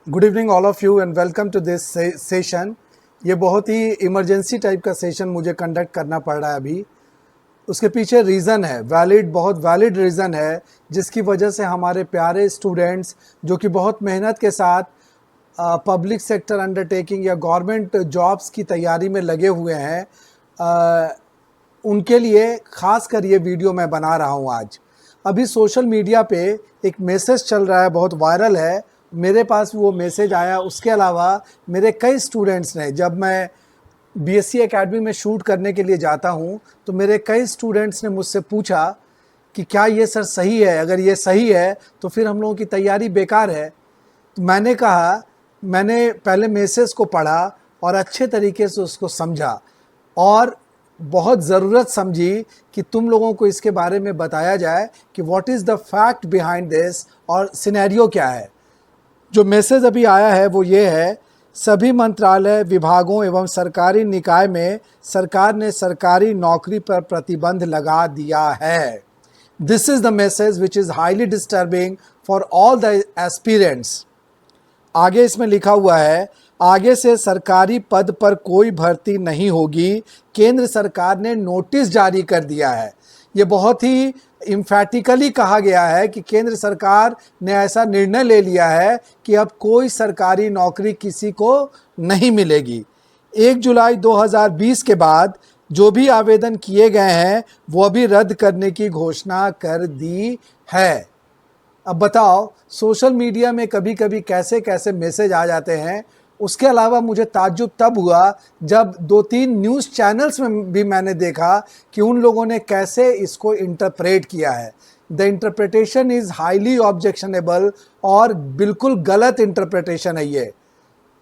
Good evening all of you and welcome to this session. ये बहुत ही emergency type का सेशन मुझे कंडक्ट करना पड़ रहा है अभी। उसके पीछे रीज़न है, बहुत वैलिड रीज़न है, जिसकी वजह से हमारे प्यारे स्टूडेंट्स जो कि बहुत मेहनत के साथ पब्लिक सेक्टर अंडरटेकिंग या गवर्नमेंट जॉब्स की तैयारी में लगे हुए हैं, उनके लिए ख़ास कर ये वीडियो मैं बना रहा हूँ आज। अभी सोशल मीडिया पे एक मैसेज चल रहा है, बहुत वायरल है। मेरे पास वो मैसेज आया, उसके अलावा मेरे कई स्टूडेंट्स ने, जब मैं बीएससी एकेडमी में शूट करने के लिए जाता हूँ तो मेरे कई स्टूडेंट्स ने मुझसे पूछा कि क्या ये सर सही है, अगर ये सही है तो फिर हम लोगों की तैयारी बेकार है। तो मैंने कहा, मैंने पहले मैसेज को पढ़ा और अच्छे तरीके से उसको समझा और बहुत ज़रूरत समझी कि तुम लोगों को इसके बारे में बताया जाए कि what is the fact behind this और सिनेरियो क्या है। जो मैसेज अभी आया है वो ये है, सभी मंत्रालय, विभागों एवं सरकारी निकाय में सरकार ने सरकारी नौकरी पर प्रतिबंध लगा दिया है। This is the message which is highly disturbing for all the aspirants. आगे इसमें लिखा हुआ है, आगे से सरकारी पद पर कोई भर्ती नहीं होगी, केंद्र सरकार ने नोटिस जारी कर दिया है। ये बहुत ही इम्फैटिकली कहा गया है कि केंद्र सरकार ने ऐसा निर्णय ले लिया है कि अब कोई सरकारी नौकरी किसी को नहीं मिलेगी। 1 जुलाई 2020 के बाद जो भी आवेदन किए गए हैं वो भी रद्द करने की घोषणा कर दी है। अब बताओ, सोशल मीडिया में कभी कभी कैसे कैसे मैसेज आ जाते हैं। उसके अलावा मुझे ताज्जुब तब हुआ जब 2-3 न्यूज़ चैनल्स में भी मैंने देखा कि उन लोगों ने कैसे इसको इंटरप्रेट किया है। The interpretation is highly objectionable और बिल्कुल गलत इंटरप्रिटेशन है ये।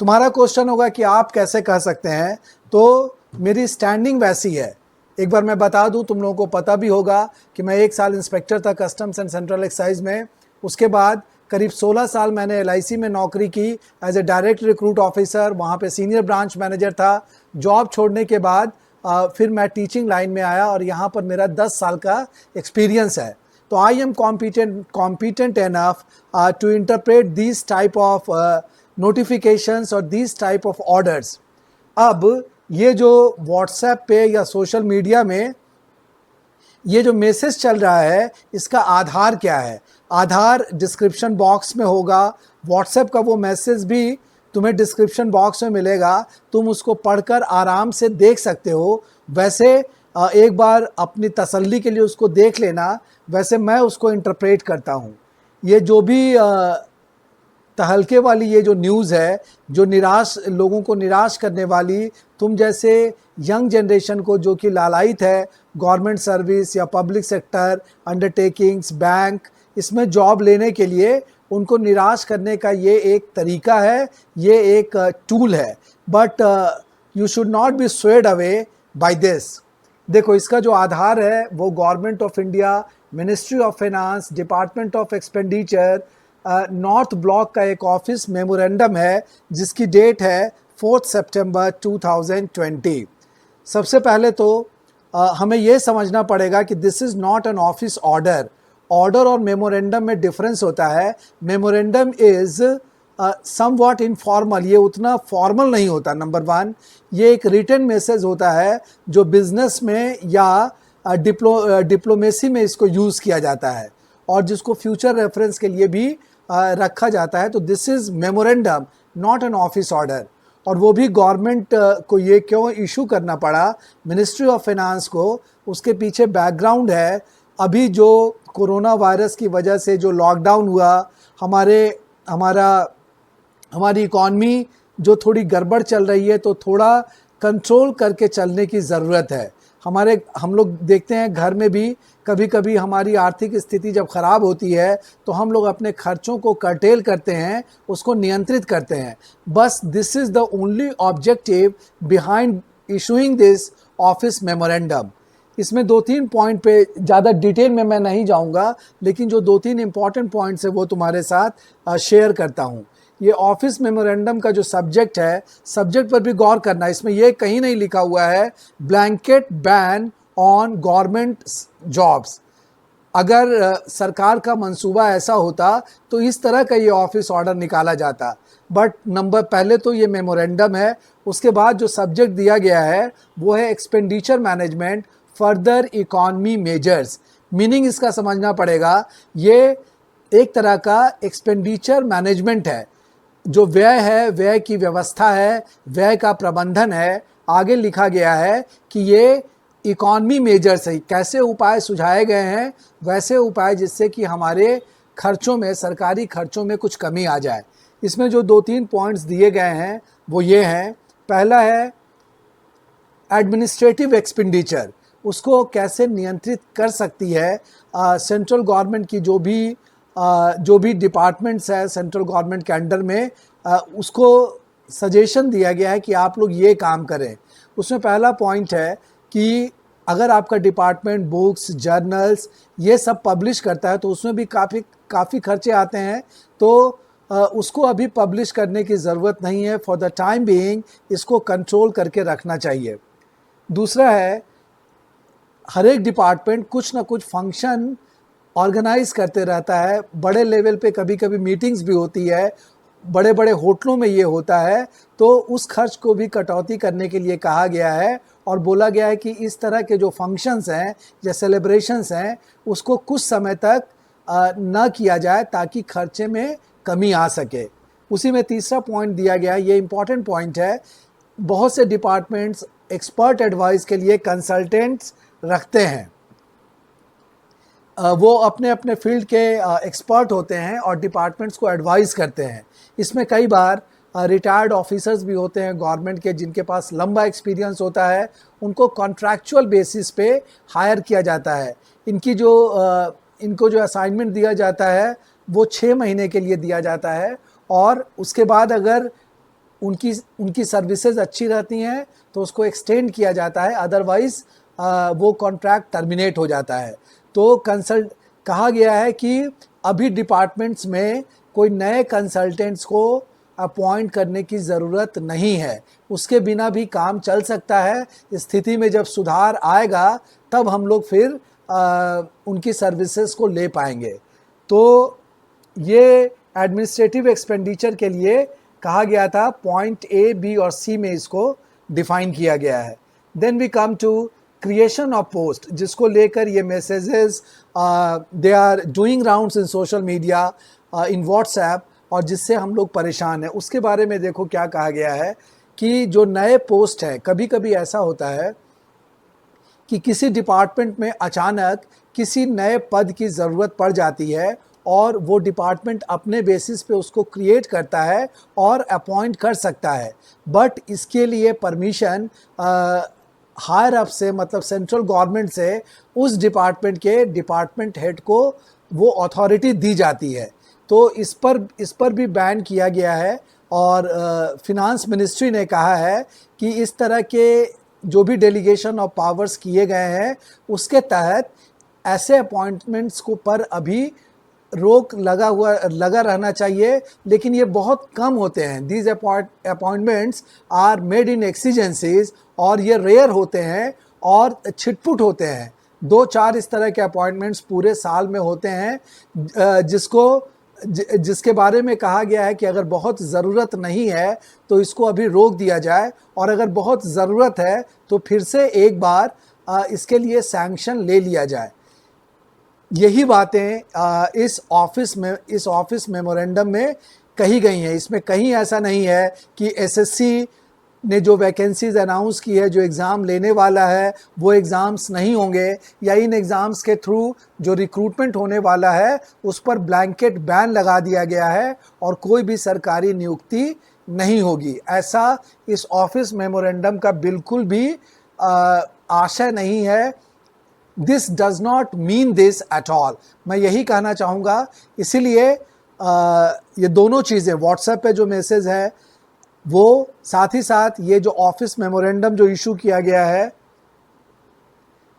तुम्हारा क्वेश्चन होगा कि आप कैसे कह सकते हैं, तो मेरी स्टैंडिंग वैसी है। एक बार मैं बता दूं, तुम लोगों को पता भी होगा कि मैं 1 साल इंस्पेक्टर था कस्टम्स एंड सेंट्रल एक्साइज में। उसके बाद करीब 16 साल मैंने एलआईसी में नौकरी की as a direct recruit officer, वहाँ पे सीनियर ब्रांच मैनेजर था। जॉब छोड़ने के बाद फिर मैं टीचिंग लाइन में आया और यहाँ पर मेरा 10 साल का एक्सपीरियंस है। तो I am competent enough to interpret this type of notifications और दिस टाइप ऑफ ऑर्डर्स। अब ये जो व्हाट्सएप पे या सोशल मीडिया में ये जो मैसेज चल रहा है, इसका आधार क्या है? आधार डिस्क्रिप्शन बॉक्स में होगा। व्हाट्सएप का वो मैसेज भी तुम्हें डिस्क्रिप्शन बॉक्स में मिलेगा, तुम उसको पढ़कर आराम से देख सकते हो। वैसे एक बार अपनी तसल्ली के लिए उसको देख लेना, वैसे मैं उसको इंटरप्रेट करता हूँ। ये जो भी तहलके वाली ये जो न्यूज़ है, जो लोगों को निराश करने वाली, तुम जैसे यंग जनरेशन को जो कि लालायित है गवर्नमेंट सर्विस या पब्लिक सेक्टर अंडरटेकिंग्स, बैंक, इसमें जॉब लेने के लिए, उनको निराश करने का ये एक तरीका है, ये एक टूल है। But you should not be swayed away by this. देखो, इसका जो आधार है वो government of India, ministry of finance, department of expenditure, north block का एक ऑफिस मेमोरेंडम है जिसकी डेट है 4 सितंबर 2020। सबसे पहले तो हमें ये समझना पड़ेगा कि this is not an office order. Order और मेमोरेंडम में डिफरेंस होता है। मेमोरेंडम इज़ समवॉट इनफॉर्मल, ये उतना फॉर्मल नहीं होता। नंबर 1, ये एक रिटन मैसेज होता है जो बिजनेस में या डिप्लोमेसी में इसको यूज़ किया जाता है और जिसको फ्यूचर रेफरेंस के लिए भी रखा जाता है। तो this is memorandum, not an office order. और वो भी गवर्नमेंट को ये क्यों इशू करना पड़ा, मिनिस्ट्री ऑफ फाइनेंस को, उसके पीछे बैकग्राउंड है। अभी जो कोरोना वायरस की वजह से जो लॉकडाउन हुआ, हमारी इकॉनमी जो थोड़ी गड़बड़ चल रही है, तो थोड़ा कंट्रोल करके चलने की ज़रूरत है। हम लोग देखते हैं घर में भी कभी कभी हमारी आर्थिक स्थिति जब ख़राब होती है तो हम लोग अपने खर्चों को कर्टेल करते हैं, उसको नियंत्रित करते हैं। बस this is the only objective behind issuing this office memorandum. इसमें 2-3 पॉइंट पे ज़्यादा डिटेल में मैं नहीं जाऊंगा, लेकिन जो 2-3 इम्पॉर्टेंट पॉइंट्स है वो तुम्हारे साथ शेयर करता हूँ। ये ऑफिस मेमोरेंडम का जो सब्जेक्ट है, सब्जेक्ट पर भी गौर करना। इसमें ये कहीं नहीं लिखा हुआ है blanket ban on government jobs. अगर सरकार का मंसूबा ऐसा होता तो इस तरह का ये ऑफिस ऑर्डर निकाला जाता। बट नंबर पहले तो ये मेमोरेंडम है, उसके बाद जो सब्जेक्ट दिया गया है वो है expenditure management further economy measures. Meaning इसका समझना पड़ेगा, ये एक तरह का एक्सपेंडिचर मैनेजमेंट है, जो व्यय है, व्यय की व्यवस्था है, व्यय का प्रबंधन है। आगे लिखा गया है कि ये इकॉनमी मेजर्स है, कैसे उपाय सुझाए गए हैं, वैसे उपाय जिससे कि हमारे खर्चों में, सरकारी खर्चों में कुछ कमी आ जाए। इसमें जो 2-3 पॉइंट्स दिए गए हैं वो ये हैं। पहला है एडमिनिस्ट्रेटिव एक्सपेंडिचर, उसको कैसे नियंत्रित कर सकती है सेंट्रल गवर्नमेंट की जो भी डिपार्टमेंट्स है सेंट्रल गवर्नमेंट के अंडर में, उसको सजेशन दिया गया है कि आप लोग ये काम करें। उसमें पहला पॉइंट है कि अगर आपका डिपार्टमेंट बुक्स, जर्नल्स ये सब पब्लिश करता है तो उसमें भी काफ़ी खर्चे आते हैं, तो उसको अभी पब्लिश करने की ज़रूरत नहीं है। फॉर द टाइम बीइंग इसको कंट्रोल करके रखना चाहिए। दूसरा है, हर एक डिपार्टमेंट कुछ ना कुछ फंक्शन ऑर्गेनाइज करते रहता है, बड़े लेवल पे कभी कभी मीटिंग्स भी होती है, बड़े बड़े होटलों में ये होता है, तो उस खर्च को भी कटौती करने के लिए कहा गया है और बोला गया है कि इस तरह के जो फंक्शंस हैं या सेलिब्रेशंस हैं उसको कुछ समय तक न किया जाए ताकि खर्चे में कमी आ सके। उसी में तीसरा पॉइंट दिया गया है, ये इम्पॉर्टेंट पॉइंट है, बहुत से डिपार्टमेंट्स एक्सपर्ट एडवाइस के लिए कंसल्टेंट्स रखते हैं। वो अपने अपने फील्ड के एक्सपर्ट होते हैं और डिपार्टमेंट्स को एडवाइस करते हैं। इसमें कई बार रिटायर्ड ऑफिसर्स भी होते हैं गवर्नमेंट के, जिनके पास लंबा एक्सपीरियंस होता है, उनको कॉन्ट्रैक्चुअल बेसिस पे हायर किया जाता है। इनको जो असाइनमेंट दिया जाता है वो 6 महीने के लिए दिया जाता है और उसके बाद अगर उनकी सर्विसेज अच्छी रहती हैं तो उसको एक्सटेंड किया जाता है, अदरवाइज़ वो कॉन्ट्रैक्ट टर्मिनेट हो जाता है। तो कहा गया है कि अभी डिपार्टमेंट्स में कोई नए कंसल्टेंट्स को अपॉइंट करने की ज़रूरत नहीं है, उसके बिना भी काम चल सकता है। स्थिति में जब सुधार आएगा तब हम लोग फिर उनकी सर्विसेज को ले पाएंगे। तो ये एडमिनिस्ट्रेटिव एक्सपेंडिचर के लिए कहा गया था, पॉइंट ए, बी और सी में इसको डिफाइन किया गया है। Then we come to creation of post, जिसको लेकर ये messages they are doing rounds in social media, in WhatsApp, और जिससे हम लोग परेशान हैं। उसके बारे में देखो क्या कहा गया है कि जो नए पोस्ट हैं, कभी कभी ऐसा होता है कि किसी डिपार्टमेंट में अचानक किसी नए पद की ज़रूरत पड़ जाती है और वो डिपार्टमेंट अपने बेसिस पे उसको क्रिएट करता है और अपॉइंट कर सकता है। बट इसके लिए परमिशन हायर अप से, मतलब सेंट्रल गवर्नमेंट से, उस डिपार्टमेंट के डिपार्टमेंट हेड को वो अथॉरिटी दी जाती है। तो इस पर भी बैन किया गया है और फिनांस मिनिस्ट्री ने कहा है कि इस तरह के जो भी डेलीगेशन ऑफ पावर्स किए गए हैं उसके तहत ऐसे अपॉइंटमेंट्स को पर अभी रोक लगा रहना चाहिए, लेकिन ये बहुत कम होते हैं। These appointments are made in exigencies, और ये रेयर होते हैं और छिटपुट होते हैं। 2-4 इस तरह के अपॉइंटमेंट्स पूरे साल में होते हैं, जिसके बारे में कहा गया है कि अगर बहुत ज़रूरत नहीं है तो इसको अभी रोक दिया जाए, और अगर बहुत ज़रूरत है तो फिर से एक बार इसके लिए सैंक्शन ले लिया जाए। यही बातें इस ऑफिस मेमोरेंडम में कही गई हैं। इसमें कहीं ऐसा नहीं है कि एसएससी ने जो वैकेंसीज अनाउंस की है, जो एग्ज़ाम लेने वाला है वो एग्ज़ाम्स नहीं होंगे, या इन एग्ज़ाम्स के थ्रू जो रिक्रूटमेंट होने वाला है उस पर ब्लैंकेट बैन लगा दिया गया है और कोई भी सरकारी नियुक्ति नहीं होगी। ऐसा इस ऑफिस मेमोरेंडम का बिल्कुल भी आशय नहीं है। This does not mean this at all, मैं यही कहना चाहूँगा। इसीलिए ये दोनों चीज़ें, व्हाट्सएप पे जो मैसेज है वो, साथ ही साथ ये जो ऑफिस मेमोरेंडम जो इशू किया गया है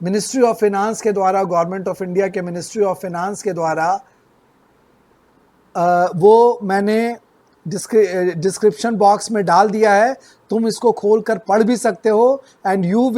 मिनिस्ट्री ऑफ फिनांस के द्वारा, गवर्नमेंट ऑफ इंडिया के मिनिस्ट्री ऑफ फिनांस के द्वारा, वो मैंने डिस्क्रिप्शन बॉक्स में डाल दिया है। तुम इसको खोल कर पढ़ भी सकते हो, and you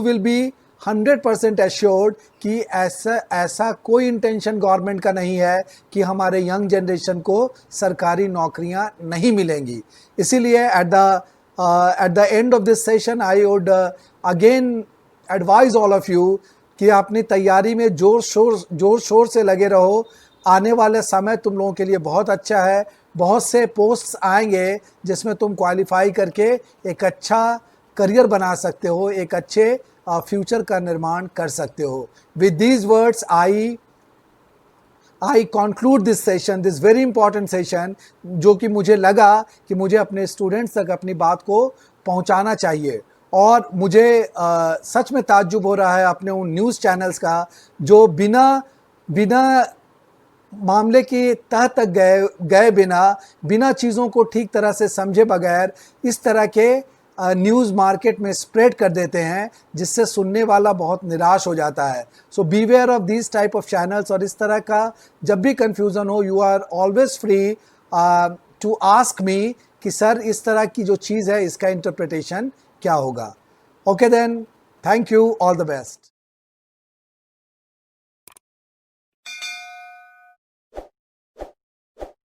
will be 100% assured कि ऐसा कोई इंटेंशन गवर्नमेंट का नहीं है कि हमारे यंग जनरेशन को सरकारी नौकरियां नहीं मिलेंगी। इसीलिए at the end of this session I would again advise all of you कि अपनी तैयारी में जोर शोर से लगे रहो। आने वाले समय तुम लोगों के लिए बहुत अच्छा है। बहुत से पोस्ट्स आएंगे जिसमें तुम क्वालिफाई करके एक अच्छा करियर बना सकते हो, एक अच्छे फ्यूचर का निर्माण कर सकते हो। With these words I conclude this session, this very important session, जो कि मुझे लगा कि मुझे अपने स्टूडेंट्स तक अपनी बात को पहुंचाना चाहिए। और मुझे सच में ताज्जुब हो रहा है अपने उन न्यूज़ चैनल्स का जो बिना मामले की तह तक गए बिना चीज़ों को ठीक तरह से समझे बगैर इस तरह के न्यूज़ मार्केट में स्प्रेड कर देते हैं, जिससे सुनने वाला बहुत निराश हो जाता है। So beware of this type of channels. और इस तरह का जब भी कंफ्यूजन हो, you are always free to ask me कि सर इस तरह की जो चीज़ है इसका इंटरप्रिटेशन क्या होगा। Okay then, thank you, all the best.